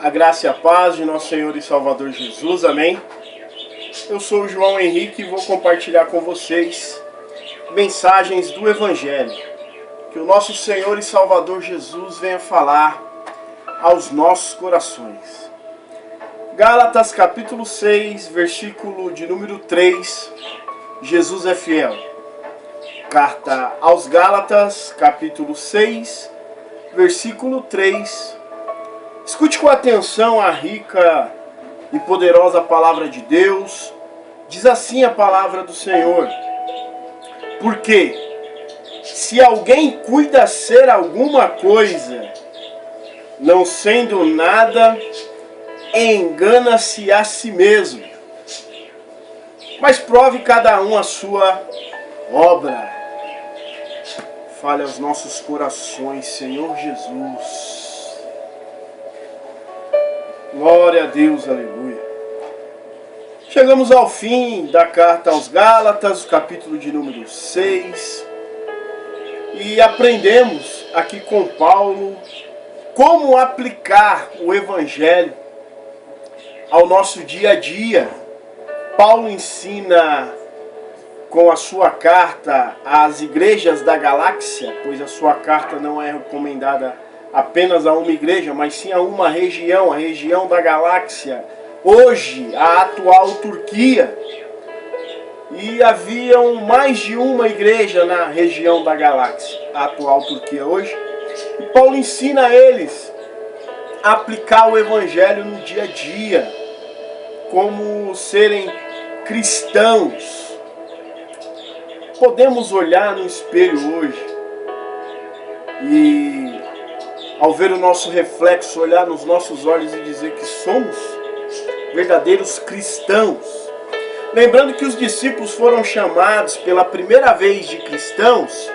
A graça e a paz de nosso Senhor e Salvador Jesus, amém? Eu sou o João Henrique e vou compartilhar com vocês mensagens do Evangelho. Que o nosso Senhor e Salvador Jesus venha falar aos nossos corações. Gálatas capítulo 6, versículo de número 3, Jesus é fiel. Carta aos Gálatas, capítulo 6, versículo 3. Escute com atenção a rica e poderosa palavra de Deus. Diz assim a palavra do Senhor: porque se alguém cuida ser alguma coisa, não sendo nada, engana-se a si mesmo. Mas prove cada um a sua obra. Fale aos nossos corações, Senhor Jesus. Glória a Deus, aleluia. Chegamos ao fim da carta aos Gálatas, capítulo de número 6. E aprendemos aqui com Paulo como aplicar o Evangelho ao nosso dia a dia. Paulo ensina com a sua carta às igrejas da galáxia, pois a sua carta não é recomendada apenas a uma igreja, mas sim a uma região, a região da galáxia, hoje a atual Turquia. E haviam mais de uma igreja na região da galáxia, a atual Turquia hoje. E Paulo ensina a eles a aplicar o Evangelho no dia a dia, como serem cristãos. Podemos olhar no espelho hoje e, ao ver o nosso reflexo, olhar nos nossos olhos e dizer que somos verdadeiros cristãos. Lembrando que os discípulos foram chamados pela primeira vez de cristãos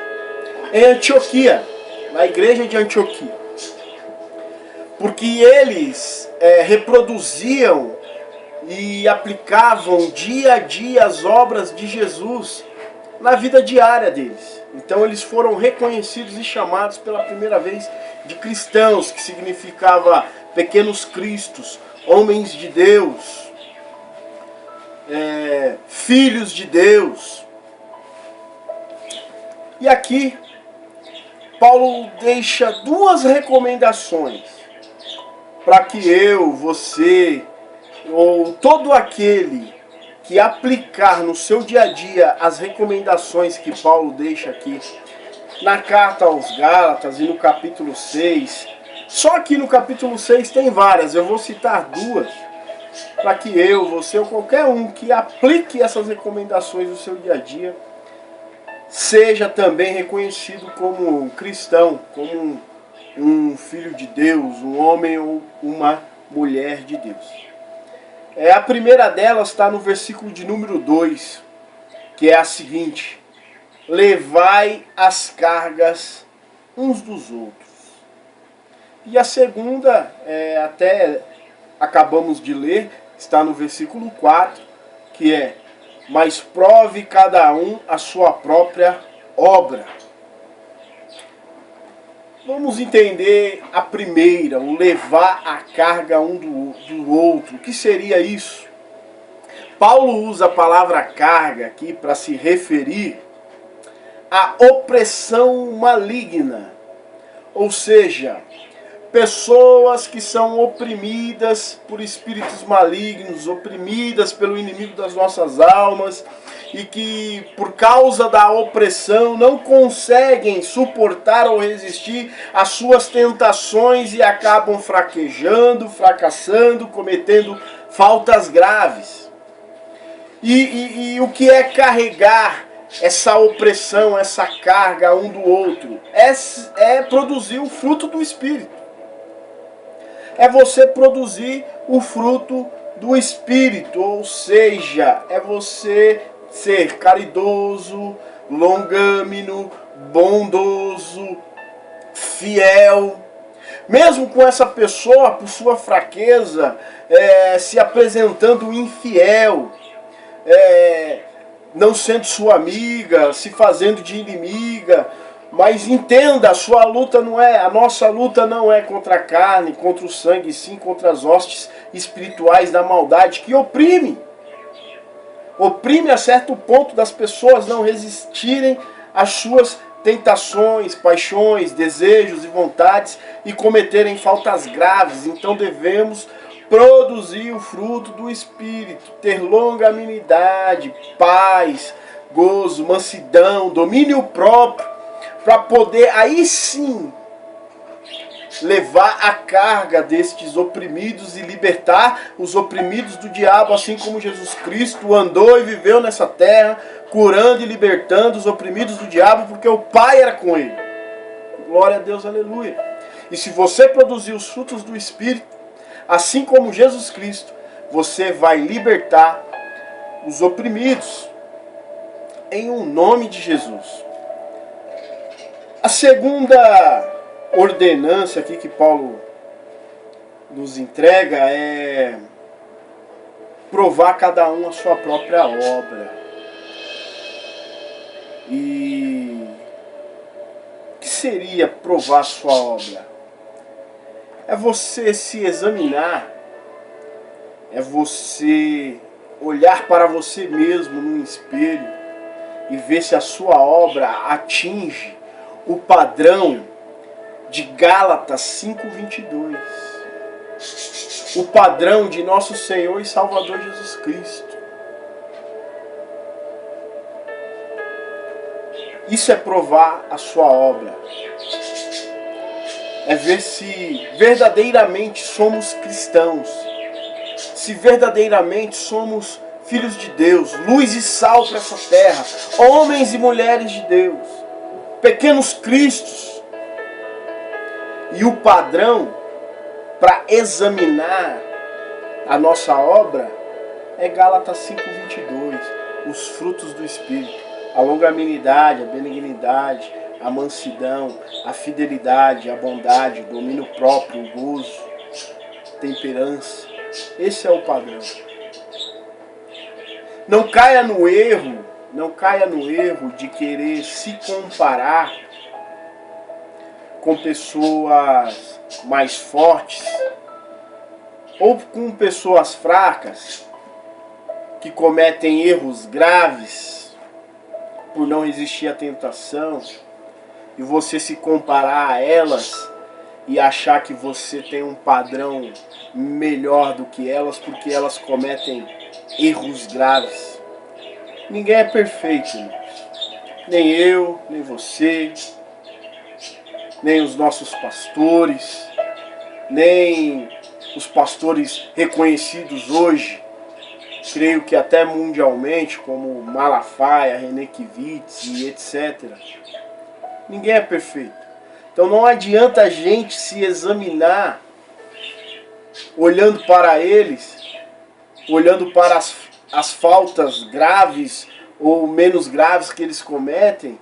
em Antioquia, na igreja de Antioquia. Porque eles reproduziam e aplicavam dia a dia as obras de Jesus na vida diária deles. Então eles foram reconhecidos e chamados pela primeira vez de cristãos, que significava pequenos cristos, homens de Deus, filhos de Deus. E aqui Paulo deixa duas recomendações para que eu, você ou todo aquele que aplicar no seu dia a dia as recomendações que Paulo deixa aqui na carta aos Gálatas e no capítulo 6. Só aqui no capítulo 6 tem várias, eu vou citar duas, para que eu, você ou qualquer um que aplique essas recomendações no seu dia a dia, seja também reconhecido como um cristão, como um filho de Deus, um homem ou uma mulher de Deus. A primeira delas está no versículo de número 2, que é a seguinte: levai as cargas uns dos outros. E a segunda, até acabamos de ler, está no versículo 4, que é: mas prove cada um a sua própria obra. Vamos entender a primeira, o levar a carga um do outro. O que seria isso? Paulo usa a palavra carga aqui para se referir à opressão maligna. Ou seja, pessoas que são oprimidas por espíritos malignos, oprimidas pelo inimigo das nossas almas, e que por causa da opressão não conseguem suportar ou resistir às suas tentações e acabam fraquejando, fracassando, cometendo faltas graves. E o que é carregar essa opressão, essa carga um do outro? É produzir o fruto do Espírito. É você produzir o fruto do Espírito, ou seja, é você ser caridoso, longâmino, bondoso, fiel. Mesmo com essa pessoa, por sua fraqueza, se apresentando infiel, não sendo sua amiga, se fazendo de inimiga, Mas entenda, a nossa luta não é contra a carne, contra o sangue, sim contra as hostes espirituais da maldade que oprime. Oprime a certo ponto das pessoas não resistirem às suas tentações, paixões, desejos e vontades e cometerem faltas graves. Então devemos produzir o fruto do Espírito, ter longanimidade, paz, gozo, mansidão, domínio próprio, para poder aí sim levar a carga destes oprimidos e libertar os oprimidos do diabo, assim como Jesus Cristo andou e viveu nessa terra, curando e libertando os oprimidos do diabo, porque o Pai era com ele. Glória a Deus, aleluia. E se você produzir os frutos do Espírito, assim como Jesus Cristo, você vai libertar os oprimidos, em um nome de Jesus. A segunda ordenança aqui que Paulo nos entrega é provar cada um a sua própria obra. E o que seria provar a sua obra? É você se examinar, é você olhar para você mesmo num espelho e ver se a sua obra atinge o padrão de Gálatas 5:22. O padrão de nosso Senhor e Salvador Jesus Cristo. Isso é provar a sua obra. É ver se verdadeiramente somos cristãos. Se verdadeiramente somos filhos de Deus, luz e sal para essa terra, homens e mulheres de Deus, pequenos cristos. E o padrão para examinar a nossa obra é Gálatas 5:22, os frutos do Espírito, a longanimidade, a benignidade, a mansidão, a fidelidade, a bondade, o domínio próprio, o gozo, temperança. Esse é o padrão. Não caia no erro de querer se comparar com pessoas mais fortes ou com pessoas fracas que cometem erros graves por não resistir à tentação, e você se comparar a elas e achar que você tem um padrão melhor do que elas porque elas cometem erros graves. Ninguém é perfeito, nem eu, nem você, nem os nossos pastores, nem os pastores reconhecidos hoje, creio que até mundialmente, como Malafaia, René Kivitz e etc. Ninguém é perfeito. Então não adianta a gente se examinar olhando para eles, olhando para as faltas graves ou menos graves que eles cometem,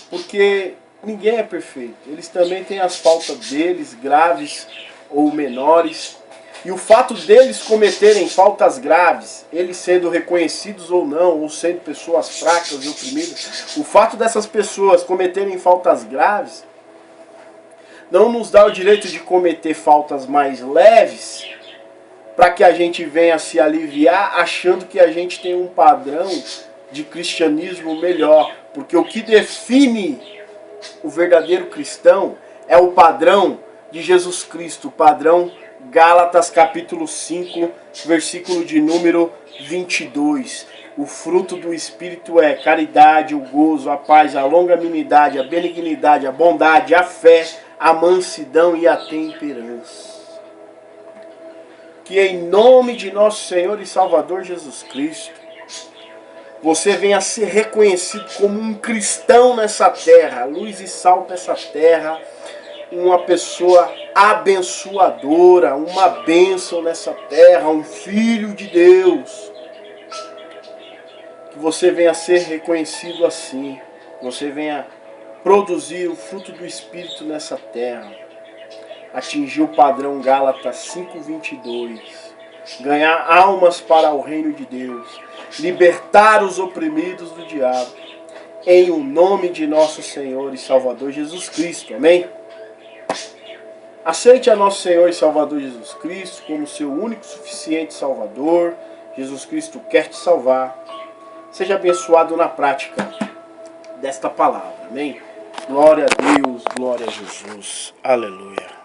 porque ninguém é perfeito. Eles também têm as faltas deles, graves ou menores. E o fato deles cometerem faltas graves, eles sendo reconhecidos ou não, ou sendo pessoas fracas e oprimidas, o fato dessas pessoas cometerem faltas graves, não nos dá o direito de cometer faltas mais leves, para que a gente venha se aliviar achando que a gente tem um padrão de cristianismo melhor. Porque o que define o verdadeiro cristão é o padrão de Jesus Cristo, o padrão Gálatas capítulo 5, versículo de número 22. O fruto do Espírito é caridade, o gozo, a paz, a longanimidade, a benignidade, a bondade, a fé, a mansidão e a temperança. Que em nome de nosso Senhor e Salvador Jesus Cristo, você venha a ser reconhecido como um cristão nessa terra, luz e sal nessa terra, uma pessoa abençoadora, uma bênção nessa terra, um filho de Deus. Que você venha a ser reconhecido assim, que você venha produzir o fruto do Espírito nessa terra, atingir o padrão Gálatas 5:22, ganhar almas para o reino de Deus, libertar os oprimidos do diabo em o nome de nosso Senhor e Salvador Jesus Cristo. Amém? Aceite a nosso Senhor e Salvador Jesus Cristo como seu único e suficiente Salvador. Jesus Cristo quer te salvar. Seja abençoado na prática desta palavra. Amém? Glória a Deus, glória a Jesus. Aleluia.